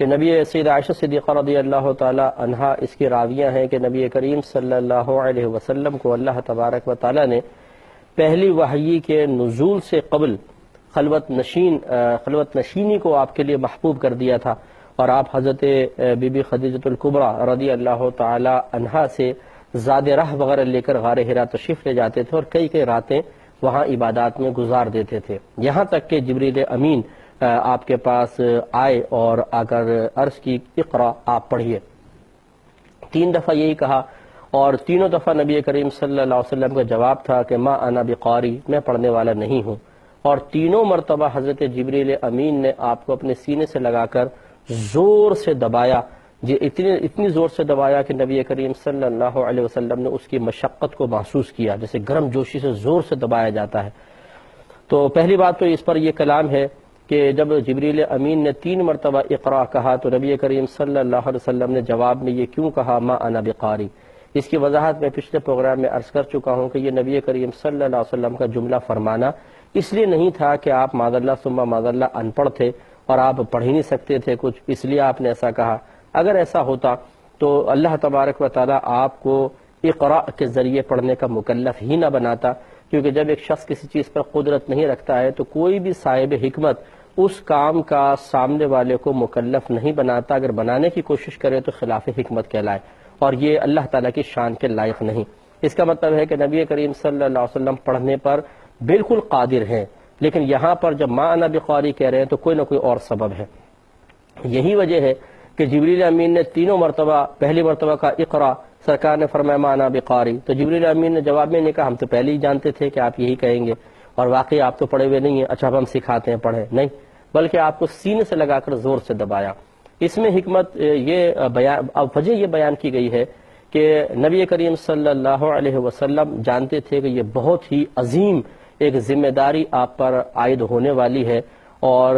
کہ نبی سیدہ عائشہ صدیقہ رضی اللہ تعالی عنہا اس کی راویہ ہیں کہ نبی کریم صلی اللہ علیہ وسلم کو اللہ تبارک و تعالی نے پہلی وحی کے نزول سے قبل خلوت نشینی کو آپ کے لیے محبوب کر دیا تھا، اور آپ حضرت بی بی خدیجۃ الکبریٰ رضی اللہ تعالی عنہا سے زاد راہ وغیرہ لے کر غار حرا تشریف لے جاتے تھے اور کئی کئی راتیں وہاں عبادات میں گزار دیتے تھے، یہاں تک کہ جبریل امین آپ کے پاس آئے اور آ کر عرض کی اقرا آپ پڑھیے۔ 3 دفعہ یہی کہا، اور تینوں دفعہ نبی کریم صلی اللہ علیہ وسلم کا جواب تھا کہ ما انا بقاری، میں پڑھنے والا نہیں ہوں، اور تینوں مرتبہ حضرت جبریل امین نے آپ کو اپنے سینے سے لگا کر زور سے دبایا، اتنی زور سے دبایا کہ نبی کریم صلی اللہ علیہ وسلم نے اس کی مشقت کو محسوس کیا، جیسے گرم جوشی سے زور سے دبایا جاتا ہے۔ تو پہلی بات تو اس پر یہ کلام ہے کہ جب جبریل امین نے 3 مرتبہ اقرا کہا تو نبی کریم صلی اللہ علیہ وسلم نے جواب میں یہ کیوں کہا ما انا بقاری؟ اس کی وضاحت میں پچھلے پروگرام میں عرض کر چکا ہوں کہ یہ نبی کریم صلی اللہ علیہ وسلم کا جملہ فرمانا اس لیے نہیں تھا کہ آپ معاذ اللہ ثم معاذ اللہ ان پڑھ تھے اور آپ پڑھ ہی نہیں سکتے تھے کچھ، اس لیے آپ نے ایسا کہا۔ اگر ایسا ہوتا تو اللہ تبارک و تعالی آپ کو اقرا کے ذریعے پڑھنے کا مکلف ہی نہ بناتا، کیونکہ جب ایک شخص کسی چیز پر قدرت نہیں رکھتا ہے تو کوئی بھی صاحب حکمت اس کام کا سامنے والے کو مکلف نہیں بناتا، اگر بنانے کی کوشش کرے تو خلاف حکمت کہلائے، اور یہ اللہ تعالیٰ کی شان کے لائق نہیں۔ اس کا مطلب ہے کہ نبی کریم صلی اللہ علیہ وسلم پڑھنے پر بالکل قادر ہیں، لیکن یہاں پر جب ما انا بقاری کہہ رہے ہیں تو کوئی نہ کوئی اور سبب ہے۔ یہی وجہ ہے کہ جبریل امین نے تینوں مرتبہ، پہلی مرتبہ کا اقرا، سرکار نے فرمایا ما انا بقاری، تو جبریل امین نے جواب میں نے کہا ہم تو پہلے ہی جانتے تھے کہ آپ یہی کہیں گے، اور واقعی آپ تو پڑھے ہوئے نہیں ہیں، اچھا اب ہم سکھاتے ہیں پڑھیں، نہیں، بلکہ آپ کو سینے سے لگا کر زور سے دبایا۔ اس میں حکمت وجہ یہ بیان کی گئی ہے کہ نبی کریم صلی اللہ علیہ وسلم جانتے تھے کہ یہ بہت ہی عظیم ایک ذمہ داری آپ پر عائد ہونے والی ہے، اور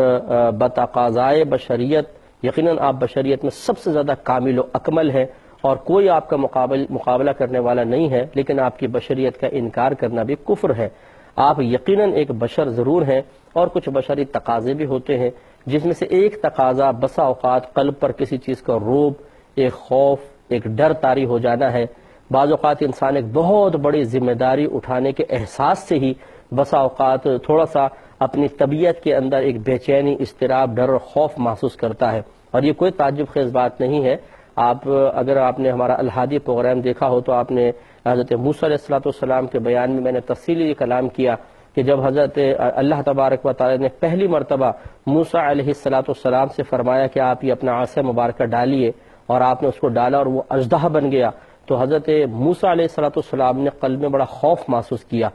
بتقاضائے بشریت یقیناً آپ بشریت میں سب سے زیادہ کامل و اکمل ہے، اور کوئی آپ کا مقابلہ کرنے والا نہیں ہے، لیکن آپ کی بشریت کا انکار کرنا بھی کفر ہے۔ آپ یقیناً ایک بشر ضرور ہیں، اور کچھ بشری تقاضے بھی ہوتے ہیں، جس میں سے ایک تقاضا بسا اوقات قلب پر کسی چیز کا روب، ایک خوف، ایک ڈر طاری ہو جانا ہے۔ بعض اوقات انسان ایک بہت بڑی ذمہ داری اٹھانے کے احساس سے ہی بسا اوقات تھوڑا سا اپنی طبیعت کے اندر ایک بے چینی، اضطراب، ڈر اور خوف محسوس کرتا ہے، اور یہ کوئی تعجب خیز بات نہیں ہے۔ اگر آپ نے ہمارا الہادی پروگرام دیکھا ہو تو آپ نے حضرت موسیٰ علیہ السلام کے بیان میں نے تفصیلی کلام کیا کہ جب حضرت اللہ تبارک و تعالی نے پہلی مرتبہ موسیٰ علیہ السلام سے فرمایا کہ آپ یہ اپنا عصا مبارکہ ڈالیے، اور آپ نے اس کو ڈالا اور وہ اژدہا بن گیا، تو حضرت موسیٰ علیہ السلام نے قلب میں بڑا خوف محسوس کیا،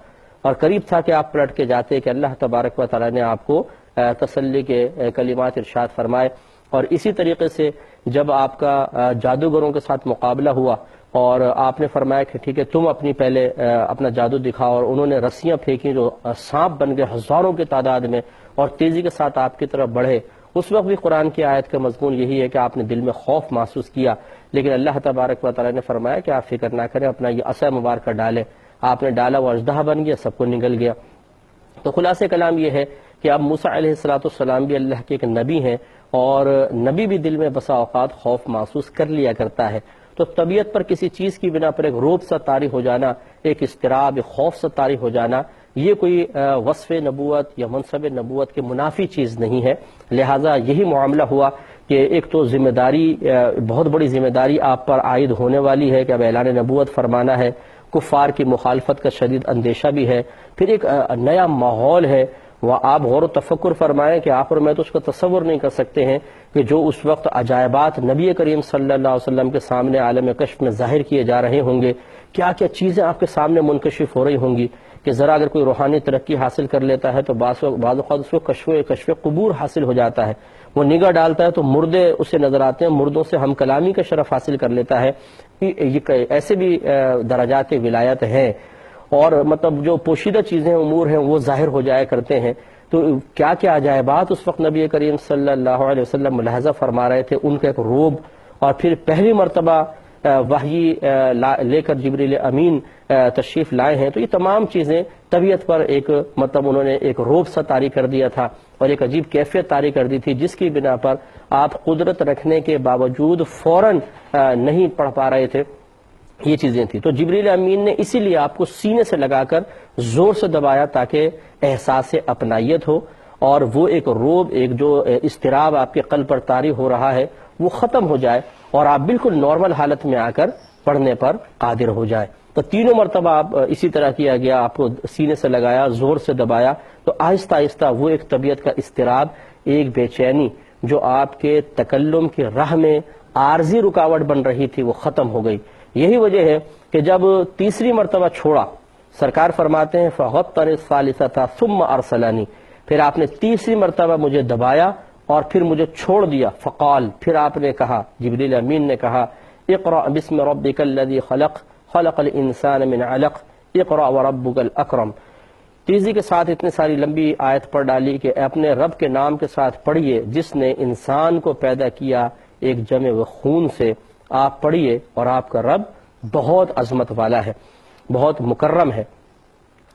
اور قریب تھا کہ آپ پلٹ کے جاتے کہ اللہ تبارک و تعالی نے آپ کو تسلی کے کلمات ارشاد فرمائے۔ اور اسی طریقے سے جب آپ کا جادوگروں کے ساتھ مقابلہ ہوا اور آپ نے فرمایا کہ ٹھیک ہے تم پہلے اپنا جادو دکھاؤ، اور انہوں نے رسیاں پھینکی جو سانپ بن گئے ہزاروں کی تعداد میں اور تیزی کے ساتھ آپ کی طرف بڑھے، اس وقت بھی قرآن کی آیت کا مضمون یہی ہے کہ آپ نے دل میں خوف محسوس کیا، لیکن اللہ تبارک و تعالی نے فرمایا کہ آپ فکر نہ کریں، اپنا یہ عصا مبارکہ ڈالیں۔ آپ نے ڈالا، وہ اژدہا بن گیا، سب کو نگل گیا۔ تو خلاصہ کلام یہ ہے کہ اب موسیٰ علیہ السلام بھی اللہ کے ایک نبی ہیں، اور نبی بھی دل میں بسا اوقات خوف محسوس کر لیا کرتا ہے، تو طبیعت پر کسی چیز کی بنا پر ایک روب سا طاری ہو جانا، ایک اضطراب، ایک خوف سا طاری ہو جانا، یہ کوئی وصف نبوت یا منصب نبوت کے منافی چیز نہیں ہے۔ لہٰذا یہی معاملہ ہوا کہ ایک تو ذمہ داری، بہت بڑی ذمہ داری آپ پر عائد ہونے والی ہے کہ اب اعلان نبوت فرمانا ہے، کفار کی مخالفت کا شدید اندیشہ بھی ہے، پھر ایک نیا ماحول ہے۔ وہ آپ غور و تفکر فرمائیں کہ آخر میں تو اس کا تصور نہیں کر سکتے ہیں کہ جو اس وقت عجائبات نبی کریم صلی اللہ علیہ وسلم کے سامنے عالم کشف میں ظاہر کیے جا رہے ہوں گے، کیا کیا چیزیں آپ کے سامنے منکشف ہو رہی ہوں گی، کہ ذرا اگر کوئی روحانی ترقی حاصل کر لیتا ہے تو بعض اوقات اس کو کشف قبور حاصل ہو جاتا ہے، وہ نگاہ ڈالتا ہے تو مردے اسے نظر آتے ہیں، مردوں سے ہم کلامی کا شرف حاصل کر لیتا ہے۔ یہ ایسے بھی درجات ولایت ہیں، اور مطلب جو پوشیدہ چیزیں امور ہیں وہ ظاہر ہو جایا کرتے ہیں۔ تو کیا کیا عجائبات اس وقت نبی کریم صلی اللہ علیہ وسلم ملاحظہ فرما رہے تھے، ان کا ایک روب، اور پھر پہلی مرتبہ وحی لے کر جبریل امین تشریف لائے ہیں، تو یہ تمام چیزیں طبیعت پر ایک مطلب انہوں نے ایک روب سا طاری کر دیا تھا اور ایک عجیب کیفیت طاری کر دی تھی، جس کی بنا پر آپ قدرت رکھنے کے باوجود فوراً نہیں پڑھ پا رہے تھے، یہ چیزیں تھیں۔ تو جبریل امین نے اسی لیے آپ کو سینے سے لگا کر زور سے دبایا تاکہ احساس اپنائیت ہو، اور وہ ایک روب، ایک جو اضطراب آپ کے قلب پر طاری ہو رہا ہے وہ ختم ہو جائے اور آپ بالکل نارمل حالت میں آ کر پڑھنے پر قادر ہو جائے۔ تو تینوں مرتبہ آپ اسی طرح کیا گیا، آپ کو سینے سے لگایا، زور سے دبایا، تو آہستہ آہستہ وہ ایک طبیعت کا اضطراب، ایک بے چینی جو آپ کے تکلم کی راہ میں عارضی رکاوٹ بن رہی تھی وہ ختم ہو گئی۔ یہی وجہ ہے کہ جب تیسری مرتبہ چھوڑا، سرکار فرماتے ہیں فَغَطَّنِ الثَّالِثَةَ ثُمَّ أَرْسَلَنِي، پھر آپ نے تیسری مرتبہ مجھے دبایا اور پھر مجھے چھوڑ دیا، فقال، پھر آپ نے کہا، جبریل امین نے کہا، اقرأ بسم ربک الذی خلق خلق الانسان من علق اقرأ وربک الاکرم۔ تیزی کے ساتھ اتنی ساری لمبی آیت پڑھ ڈالی کہ اپنے رب کے نام کے ساتھ پڑھیے جس نے انسان کو پیدا کیا ایک جمع و خون سے، آپ پڑھیے اور آپ کا رب بہت عظمت والا ہے، بہت مکرم ہے۔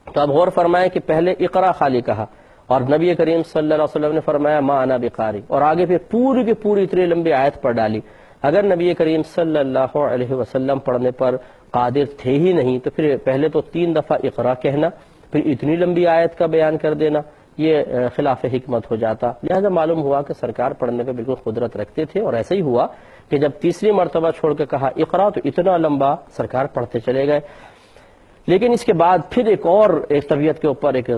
تو اب غور فرمائیں کہ پہلے اقرا خالی کہا اور نبی کریم صلی اللہ علیہ وسلم نے فرمایا ما انا بقاری، اور آگے پھر پوری کی پوری اتنی لمبی آیت پڑھ ڈالی۔ اگر نبی کریم صلی اللہ علیہ وسلم پڑھنے پر قادر تھے ہی نہیں تو پھر پہلے تو 3 دفعہ اقرا کہنا، پھر اتنی لمبی آیت کا بیان کر دینا، یہ خلاف حکمت ہو جاتا۔ لہذا معلوم ہوا کہ سرکار پڑھنے پہ بالکل قدرت رکھتے تھے، اور ایسا ہی ہوا کہ جب تیسری مرتبہ چھوڑ کے کہا اقرا تو اتنا لمبا سرکار پڑھتے چلے گئے۔ لیکن اس کے بعد پھر ایک طبیعت کے اوپر ایک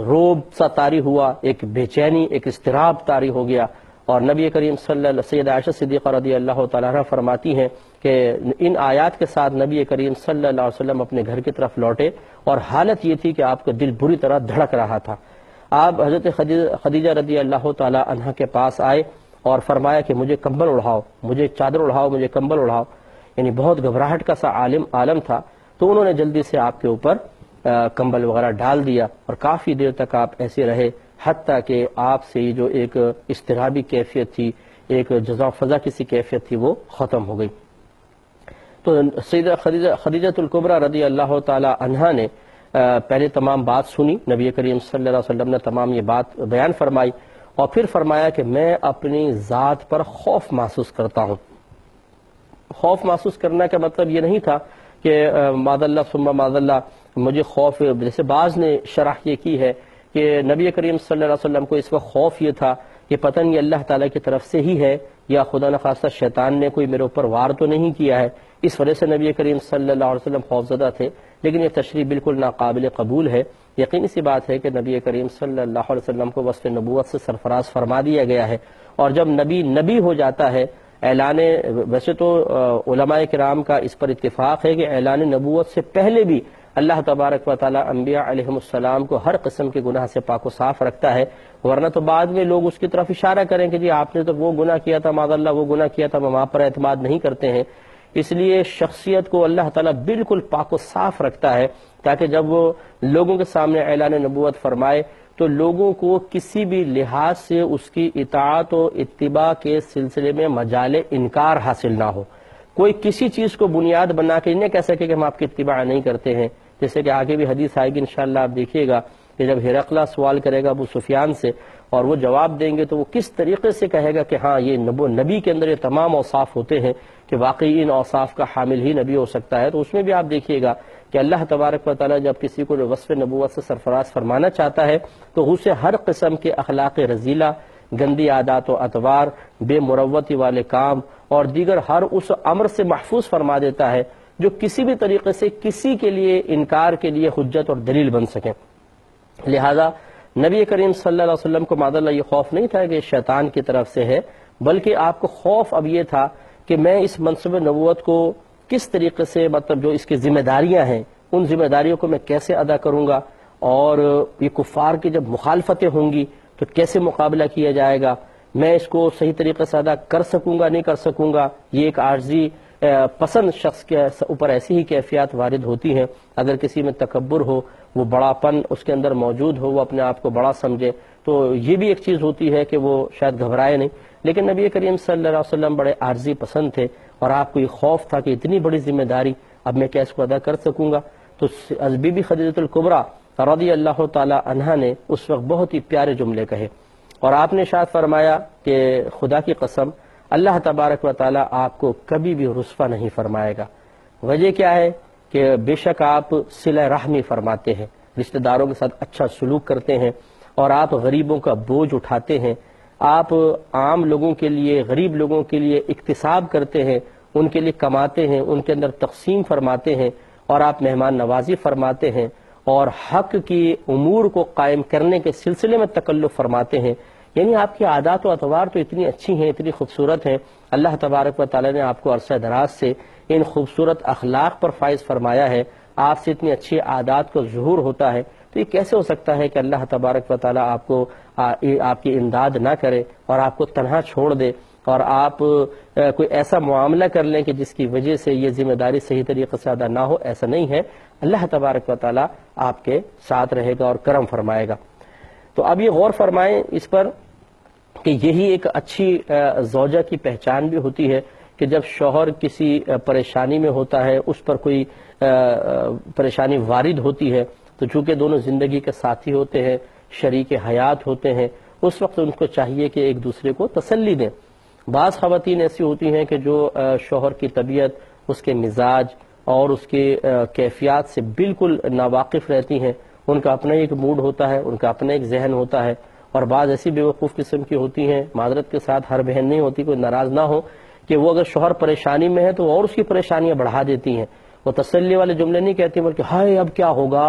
روب سا طاری ہوا، ایک بے چینی، ایک اضطراب طاری ہو گیا، اور نبی کریم سید عائشہ صدیقہ رضی اللہ تعالیٰ عنہ فرماتی ہیں کہ ان آیات کے ساتھ نبی کریم صلی اللہ علیہ وسلم اپنے گھر کی طرف لوٹے اور حالت یہ تھی کہ آپ کا دل بری طرح دھڑک رہا تھا۔ آپ حضرت خدیجہ رضی اللہ تعالیٰ عنہ کے پاس آئے اور فرمایا کہ مجھے کمبل اڑھاؤ، مجھے چادر اڑھاؤ، مجھے کمبل اڑھاؤ، یعنی بہت گھبراہٹ کا سا عالم تھا۔ تو انہوں نے جلدی سے آپ کے اوپر کمبل وغیرہ ڈال دیا اور کافی دیر تک آپ ایسے رہے، حتیٰ کہ آپ سے جو ایک اضطرابی کیفیت تھی، ایک جزا فضا کی سی کیفیت تھی، وہ ختم ہو گئی۔ تو سیدہ خدیجہ الکبریٰ رضی اللہ تعالی عنہا نے پہلے تمام بات سنی، نبی کریم صلی اللہ علیہ وسلم نے تمام یہ بات بیان فرمائی، اور پھر فرمایا کہ میں اپنی ذات پر خوف محسوس کرتا ہوں۔ خوف محسوس کرنا کا مطلب یہ نہیں تھا کہ معاذ اللہ ثم معاذ اللہ مجھے خوف، جیسے بعض نے شرح یہ کی ہے کہ نبی کریم صلی اللہ علیہ وسلم کو اس وقت خوف یہ تھا کہ پتہ نہیں اللہ تعالیٰ کی طرف سے ہی ہے یا خدا نخواستہ شیطان نے کوئی میرے اوپر وار تو نہیں کیا ہے، اس وجہ سے نبی کریم صلی اللہ علیہ وسلم خوفزدہ تھے۔ لیکن یہ تشریح بالکل ناقابل قبول ہے۔ یقینی سی بات ہے کہ نبی کریم صلی اللہ علیہ وسلم کو وصف نبوت سے سرفراز فرما دیا گیا ہے، اور جب نبی ہو جاتا ہے، اعلان، ویسے تو علماء کرام کا اس پر اتفاق ہے کہ اعلان نبوت سے پہلے بھی اللہ تبارک و تعالی انبیاء علیہم السلام کو ہر قسم کے گناہ سے پاک و صاف رکھتا ہے، ورنہ تو بعد میں لوگ اس کی طرف اشارہ کریں کہ جی آپ نے تو وہ گناہ کیا تھا، معاذ اللہ وہ گناہ کیا تھا، ہم آپ پر اعتماد نہیں کرتے ہیں۔ اس لیے شخصیت کو اللہ تعالیٰ بالکل پاک و صاف رکھتا ہے تاکہ جب وہ لوگوں کے سامنے اعلان نبوت فرمائے تو لوگوں کو کسی بھی لحاظ سے اس کی اطاعت و اتباع کے سلسلے میں مجال انکار حاصل نہ ہو۔ کوئی کسی چیز کو بنیاد بنا کے نہیں کہہ سکے کہ ہم آپ کی اتباع نہیں کرتے ہیں، جیسے کہ آگے بھی حدیث آئے گی انشاءاللہ، آپ دیکھیے گا کہ جب ہرقلہ سوال کرے گا ابو سفیان سے اور وہ جواب دیں گے تو وہ کس طریقے سے کہے گا کہ ہاں یہ نبی کے اندر یہ تمام اوصاف ہوتے ہیں کہ واقعی ان اوصاف کا حامل ہی نبی ہو سکتا ہے۔ تو اس میں بھی آپ دیکھیے گا کہ اللہ تبارک و تعالیٰ جب کسی کو وصف نبوت سے سرفراز فرمانا چاہتا ہے تو اسے ہر قسم کے اخلاق رذیلہ، گندی عادات و اطوار، بے مروتی والے کام اور دیگر ہر اس امر سے محفوظ فرما دیتا ہے جو کسی بھی طریقے سے کسی کے لیے انکار کے لیے حجت اور دلیل بن سکے۔ لہذا نبی کریم صلی اللہ علیہ وسلم کو معاذ اللہ یہ خوف نہیں تھا کہ شیطان کی طرف سے ہے، بلکہ آپ کو خوف اب یہ تھا کہ میں اس منصب نبوت کو کس طریقے سے، مطلب جو اس کی ذمہ داریاں ہیں ان ذمہ داریوں کو میں کیسے ادا کروں گا، اور یہ کفار کی جب مخالفتیں ہوں گی تو کیسے مقابلہ کیا جائے گا، میں اس کو صحیح طریقے سے ادا کر سکوں گا نہیں کر سکوں گا۔ یہ ایک عارضی پسند شخص کے اوپر ایسی ہی کیفیات وارد ہوتی ہیں، اگر کسی میں تکبر ہو، وہ بڑا پن اس کے اندر موجود ہو، وہ اپنے آپ کو بڑا سمجھے، تو یہ بھی ایک چیز ہوتی ہے کہ وہ شاید گھبرائے نہیں۔ لیکن نبی کریم صلی اللہ علیہ وسلم بڑے عارضی پسند تھے، اور آپ کو یہ خوف تھا کہ اتنی بڑی ذمہ داری اب میں کیسے ادا کر سکوں گا. تو بی بی خدیجہ الکبریٰ رضی اللہ تعالی عنہا نے اس وقت بہت ہی پیارے جملے کہے، اور آپ نے ارشاد فرمایا کہ خدا کی قسم اللہ تبارک و تعالی آپ کو کبھی بھی رسوا نہیں فرمائے گا. وجہ کیا ہے کہ بے شک آپ صلہ رحمی فرماتے ہیں، رشتہ داروں کے ساتھ اچھا سلوک کرتے ہیں، اور آپ غریبوں کا بوجھ اٹھاتے ہیں، آپ عام لوگوں کے لیے، غریب لوگوں کے لیے اکتساب کرتے ہیں، ان کے لیے کماتے ہیں، ان کے اندر تقسیم فرماتے ہیں، اور آپ مہمان نوازی فرماتے ہیں، اور حق کی امور کو قائم کرنے کے سلسلے میں تکلف فرماتے ہیں. یعنی آپ کی عادات و اطوار تو اتنی اچھی ہیں، اتنی خوبصورت ہیں. اللہ تبارک و تعالی نے آپ کو عرصہ دراز سے ان خوبصورت اخلاق پر فائز فرمایا ہے، آپ سے اتنی اچھی عادات کا ظہور ہوتا ہے. تو یہ کیسے ہو سکتا ہے کہ اللہ تبارک و تعالی آپ کو آپ کی امداد نہ کرے اور آپ کو تنہا چھوڑ دے، اور آپ کوئی ایسا معاملہ کر لیں کہ جس کی وجہ سے یہ ذمہ داری صحیح طریقے سے ادا نہ ہو؟ ایسا نہیں ہے. اللہ تبارک و تعالی آپ کے ساتھ رہے گا اور کرم فرمائے گا. تو اب یہ غور فرمائیں اس پر کہ یہی ایک اچھی زوجہ کی پہچان بھی ہوتی ہے کہ جب شوہر کسی پریشانی میں ہوتا ہے، اس پر کوئی پریشانی وارد ہوتی ہے، تو چونکہ دونوں زندگی کے ساتھی ہوتے ہیں، شریک حیات ہوتے ہیں، اس وقت ان کو چاہیے کہ ایک دوسرے کو تسلی دیں. بعض خواتین ایسی ہوتی ہیں کہ جو شوہر کی طبیعت، اس کے مزاج اور اس کے کیفیات سے بالکل ناواقف رہتی ہیں. ان کا اپنا ایک موڈ ہوتا ہے، ان کا اپنا ایک ذہن ہوتا ہے. اور بعض ایسی بیوقوف قسم کی ہوتی ہیں، معذرت کے ساتھ ہر بہن نہیں ہوتی، کوئی ناراض نہ ہو، کہ وہ اگر شوہر پریشانی میں ہے تو اور اس کی پریشانیاں بڑھا دیتی ہیں. وہ تسلی والے جملے نہیں کہتی بلکہ ہائے اب کیا ہوگا،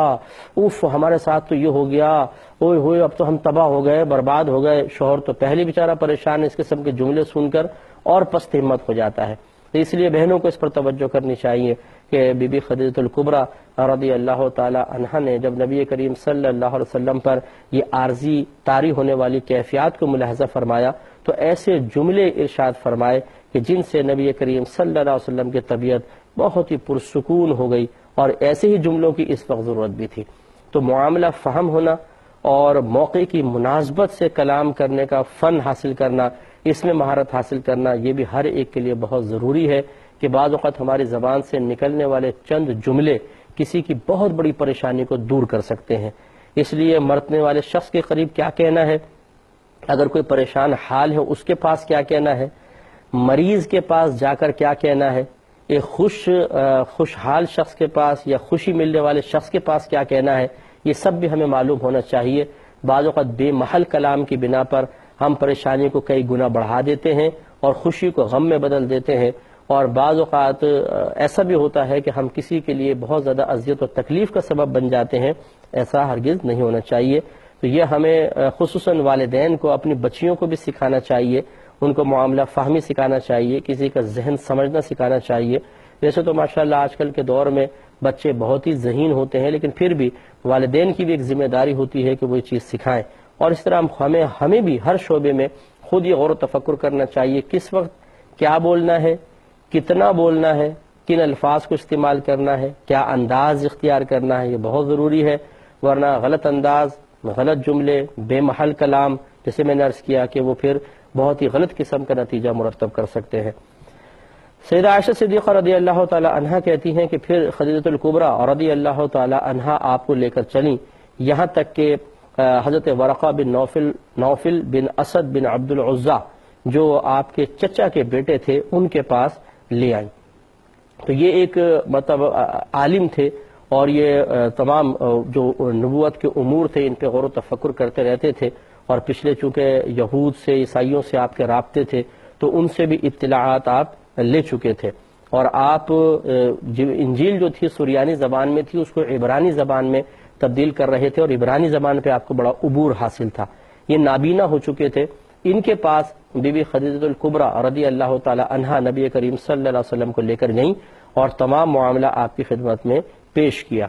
اوف ہمارے ساتھ تو یہ ہو گیا، اوئے ہوئے اب تو ہم تباہ ہو گئے، برباد ہو گئے. شوہر تو پہلے بیچارہ پریشان ہے، اس قسم کے جملے سن کر اور پست ہمت ہو جاتا ہے. تو اس لیے بہنوں کو اس پر توجہ کرنی چاہیے کہ بی بی خدیجہ الکبریٰ رضی اللہ تعالی عنہا نے جب نبی کریم صلی اللہ علیہ وسلم پر یہ عارضی طاری ہونے والی کیفیات کو ملاحظہ فرمایا تو ایسے جملے ارشاد فرمائے کہ جن سے نبی کریم صلی اللہ علیہ وسلم کی طبیعت بہت ہی پرسکون ہو گئی، اور ایسے ہی جملوں کی اس وقت ضرورت بھی تھی. تو معاملہ فہم ہونا اور موقع کی مناسبت سے کلام کرنے کا فن حاصل کرنا، اس میں مہارت حاصل کرنا، یہ بھی ہر ایک کے لیے بہت ضروری ہے کہ بعض اوقات ہماری زبان سے نکلنے والے چند جملے کسی کی بہت بڑی پریشانی کو دور کر سکتے ہیں. اس لیے مرنے والے شخص کے قریب کیا کہنا ہے، اگر کوئی پریشان حال ہے اس کے پاس کیا کہنا ہے، مریض کے پاس جا کر کیا کہنا ہے، ایک خوشحال شخص کے پاس یا خوشی ملنے والے شخص کے پاس کیا کہنا ہے، یہ سب بھی ہمیں معلوم ہونا چاہیے. بعض اوقات بے محل کلام کی بنا پر ہم پریشانی کو کئی گنا بڑھا دیتے ہیں اور خوشی کو غم میں بدل دیتے ہیں، اور بعض اوقات ایسا بھی ہوتا ہے کہ ہم کسی کے لیے بہت زیادہ اذیت و تکلیف کا سبب بن جاتے ہیں. ایسا ہرگز نہیں ہونا چاہیے. تو یہ ہمیں خصوصاً والدین کو اپنی بچیوں کو بھی سکھانا چاہیے، ان کو معاملہ فہمی سکھانا چاہیے، کسی کا ذہن سمجھنا سکھانا چاہیے. ویسے تو ماشاءاللہ آج کل کے دور میں بچے بہت ہی ذہین ہوتے ہیں، لیکن پھر بھی والدین کی بھی ایک ذمہ داری ہوتی ہے کہ وہ یہ چیز سکھائیں. اور اس طرح ہمیں بھی ہر شعبے میں خود یہ غور و تفکر کرنا چاہیے، کس وقت کیا بولنا ہے، کتنا بولنا ہے، کن الفاظ کو استعمال کرنا ہے، کیا انداز اختیار کرنا ہے، یہ بہت ضروری ہے. ورنہ غلط انداز، غلط جملے، بے محل کلام، جیسے میں نے عرض کیا کہ وہ پھر بہت ہی غلط قسم کا نتیجہ مرتب کر سکتے ہیں. سیدہ عائشہ صدیقہ رضی اللہ تعالی عنہا کہتی ہیں کہ پھر خدیجہ الکبریٰ رضی اللہ تعالی عنہا آپ کو لے کر چلیں، یہاں تک کہ حضرت ورقہ بن نوفل بن اسد بن عبد العزیٰ جو آپ کے چچا کے بیٹے تھے ان کے پاس لے آئیں. تو یہ ایک مطلب عالم تھے، اور یہ تمام جو نبوت کے امور تھے ان پہ غور و تفکر کرتے رہتے تھے، اور پچھلے چونکہ یہود سے عیسائیوں سے آپ کے رابطے تھے تو ان سے بھی اطلاعات آپ لے چکے تھے. اور آپ انجیل جو تھی سریانی زبان میں تھی، اس کو عبرانی زبان میں تبدیل کر رہے تھے، اور عبرانی زبان پہ آپ کو بڑا عبور حاصل تھا. یہ نابینا ہو چکے تھے. ان کے پاس بی بی خدیجہ الکبریٰ رضی اللہ تعالی عنہا نبی کریم صلی اللہ علیہ وسلم کو لے کر گئیں اور تمام معاملہ آپ کی خدمت میں پیش کیا.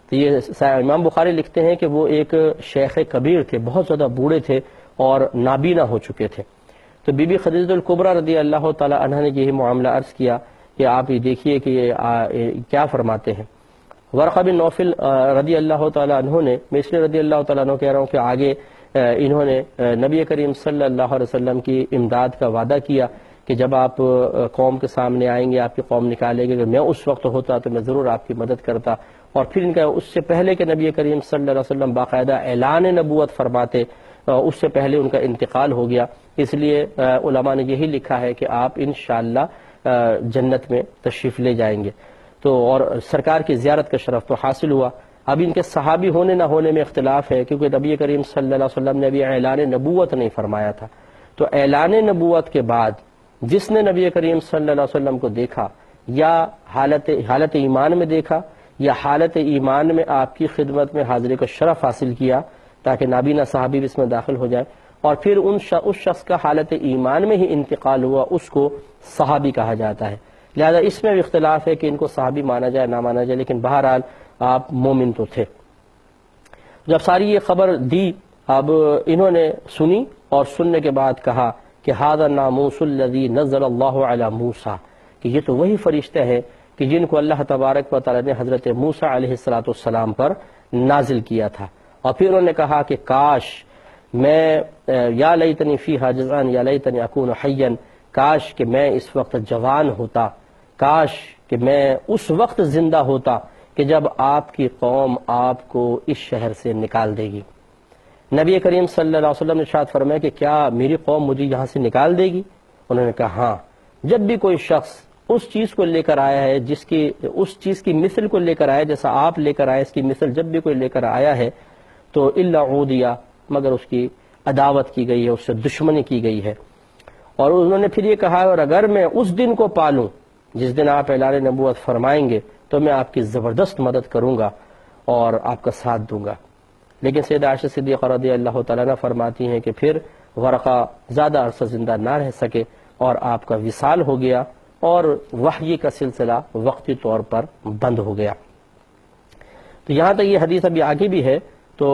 تو یہ امام بخاری لکھتے ہیں کہ وہ ایک شیخ کبیر تھے، بہت زیادہ بوڑھے تھے اور نابینا ہو چکے تھے. تو بی بی خدیجہ الکبریٰ رضی اللہ تعالی عنہا نے یہی معاملہ عرض کیا کہ آپ یہ دیکھیے کہ یہ کیا فرماتے ہیں. ورقہ بن نوفل رضی اللہ تعالیٰ عنہ نے، میں اس لیے رضی اللہ تعالیٰ عنہ کہہ رہا ہوں کہ آگے انہوں نے نبی کریم صلی اللہ علیہ وسلم کی امداد کا وعدہ کیا کہ جب آپ قوم کے سامنے آئیں گے، آپ کی قوم نکالے گی، اگر میں اس وقت ہوتا تو میں ضرور آپ کی مدد کرتا۔ اور پھر ان کا اس سے پہلے کہ نبی کریم صلی اللہ علیہ وسلم باقاعدہ اعلان نبوت فرماتے، اس سے پہلے ان کا انتقال ہو گیا، اس لیے علماء نے یہی لکھا ہے کہ آپ انشاءاللہ جنت میں تشریف لے جائیں گے۔ تو اور سرکار کی زیارت کا شرف تو حاصل ہوا۔ اب ان کے صحابی ہونے نہ ہونے میں اختلاف ہے، کیونکہ نبی کریم صلی اللہ علیہ وسلم نے ابھی اعلان نبوت نہیں فرمایا تھا۔ تو اعلان نبوت کے بعد جس نے نبی کریم صلی اللہ علیہ وسلم کو دیکھا، یا حالت ایمان میں دیکھا، یا حالت ایمان میں آپ کی خدمت میں حاضری کا شرف حاصل کیا تاکہ نابینا صحابی بھی اس میں داخل ہو جائے، اور پھر اس شخص کا حالت ایمان میں ہی انتقال ہوا، اس کو صحابی کہا جاتا ہے۔ لہذا اس میں بھی اختلاف ہے کہ ان کو صحابی مانا جائے نہ مانا جائے، لیکن بہرحال آپ مومن تو تھے۔ جب ساری یہ خبر دی، اب انہوں نے سنی اور سننے کے بعد کہا کہ ھذا الناموس الذی نزل اللہ علی موسیٰ، کہ یہ تو وہی فرشتے ہیں کہ جن کو اللہ تبارک و تعالی نے حضرت موسیٰ علیہ السلام پر نازل کیا تھا۔ اور پھر انہوں نے کہا کہ کاش میں یا لیتنی فیہا جزعان یا لیتنی اکون حیا، کاش کہ میں اس وقت جوان ہوتا، کاش کہ میں اس وقت زندہ ہوتا کہ جب آپ کی قوم آپ کو اس شہر سے نکال دے گی۔ نبی کریم صلی اللہ علیہ وسلم نے ارشاد فرمایا کہ کیا میری قوم مجھے یہاں سے نکال دے گی؟ انہوں نے کہا ہاں، جب بھی کوئی شخص اس چیز کو لے کر آیا ہے اس چیز کی مثل کو لے کر آیا جیسا آپ لے کر آئے، اس کی مثل جب بھی کوئی لے کر آیا ہے تو الا عودیہ، مگر اس کی عداوت کی گئی ہے، اس سے دشمنی کی گئی ہے۔ اور انہوں نے پھر یہ کہا اور اگر میں اس دن کو پالوں جس دن آپ اعلان نبوت فرمائیں گے تو میں آپ کی زبردست مدد کروں گا اور آپ کا ساتھ دوں گا۔ لیکن سیدہ عائشہ صدیقہ رضی اللہ تعالیٰ عنہ فرماتی ہیں کہ پھر ورقہ زیادہ عرصہ زندہ نہ رہ سکے اور آپ کا وصال ہو گیا اور وحی کا سلسلہ وقتی طور پر بند ہو گیا۔ تو یہاں تک یہ حدیث ابھی آگے بھی ہے۔ تو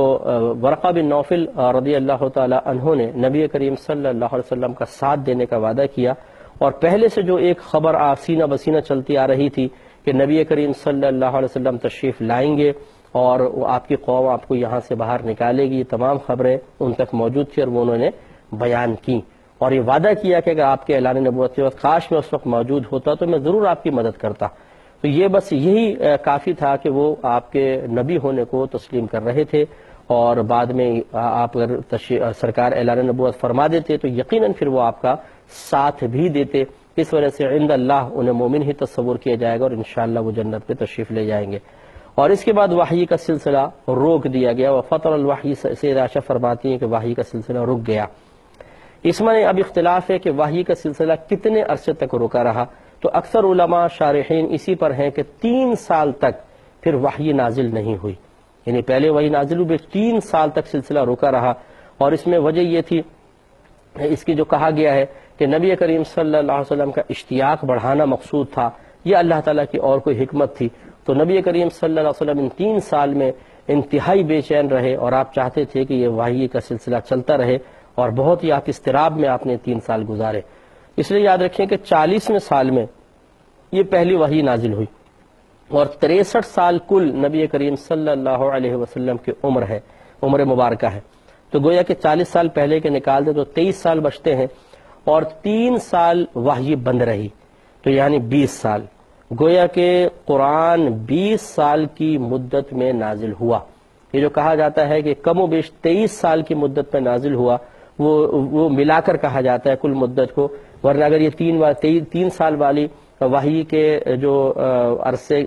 ورقہ بن نوفل رضی اللہ تعالیٰ عنہ نے نبی کریم صلی اللہ علیہ وسلم کا ساتھ دینے کا وعدہ کیا، اور پہلے سے جو ایک خبر سینہ بسینہ چلتی آ رہی تھی کہ نبی کریم صلی اللہ علیہ وسلم تشریف لائیں گے اور آپ کی قوم آپ کو یہاں سے باہر نکالے گی، یہ تمام خبریں ان تک موجود تھی اور وہ انہوں نے بیان کی، اور یہ وعدہ کیا کہ اگر آپ کے اعلان نبوت کے وقت کاش میں اس وقت موجود ہوتا تو میں ضرور آپ کی مدد کرتا۔ تو یہ بس یہی کافی تھا کہ وہ آپ کے نبی ہونے کو تسلیم کر رہے تھے، اور بعد میں آپ اگر سرکار اعلان نبوت فرما دیتے تو یقیناً پھر وہ آپ کا ساتھ بھی دیتے۔ اس وجہ سے عند اللہ انہیں مومن ہی تصور کیا جائے گا اور انشاءاللہ وہ جنت پہ تشریف لے جائیں گے۔ اور اس کے بعد وحی کا سلسلہ روک دیا گیا، وفطر الوحی، سیدہ عائشہ فرماتی ہیں کہ وحی کا سلسلہ رک گیا۔ اس میں اب اختلاف ہے کہ وحی کا سلسلہ کتنے عرصے تک رکا رہا، تو اکثر علماء شارحین اسی پر ہیں کہ 3 سال تک پھر وحی نازل نہیں ہوئی، یعنی پہلے وحی نازل ہوئی 3 سال تک سلسلہ رکا رہا۔ اور اس میں وجہ یہ تھی، اس کی جو کہا گیا ہے کہ نبی کریم صلی اللہ علیہ وسلم کا اشتیاق بڑھانا مقصود تھا، یہ اللہ تعالیٰ کی اور کوئی حکمت تھی۔ تو نبی کریم صلی اللہ علیہ وسلم ان 3 سال میں انتہائی بے چین رہے، اور آپ چاہتے تھے کہ یہ وحی کا سلسلہ چلتا رہے، اور بہت ہی آپ اضطراب میں آپ نے 3 سال گزارے۔ اس لیے یاد رکھیں کہ 40ویں سال میں یہ پہلی وحی نازل ہوئی، اور 63 سال کل نبی کریم صلی اللہ علیہ وسلم کی عمر ہے، عمر مبارکہ ہے۔ تو گویا کہ 40 سال پہلے کے نکال دیں تو 23 سال بچتے ہیں، اور 3 سال وحی بند رہی، تو یعنی 20 سال۔ گویا کہ قرآن 20 سال کی مدت میں نازل ہوا۔ یہ جو کہا جاتا ہے کہ کم و بیش 23 سال کی مدت میں نازل ہوا، وہ ملا کر کہا جاتا ہے کل مدت کو، ورنہ اگر یہ 3 سال والی وحی کے جو عرصے،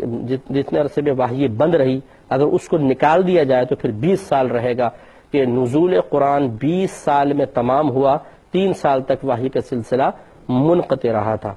جتنے عرصے میں وحی بند رہی، اگر اس کو نکال دیا جائے تو پھر 20 سال رہے گا، کہ نزول قرآن 20 سال میں تمام ہوا، 3 سال تک وحی کا سلسلہ منقطع رہا تھا۔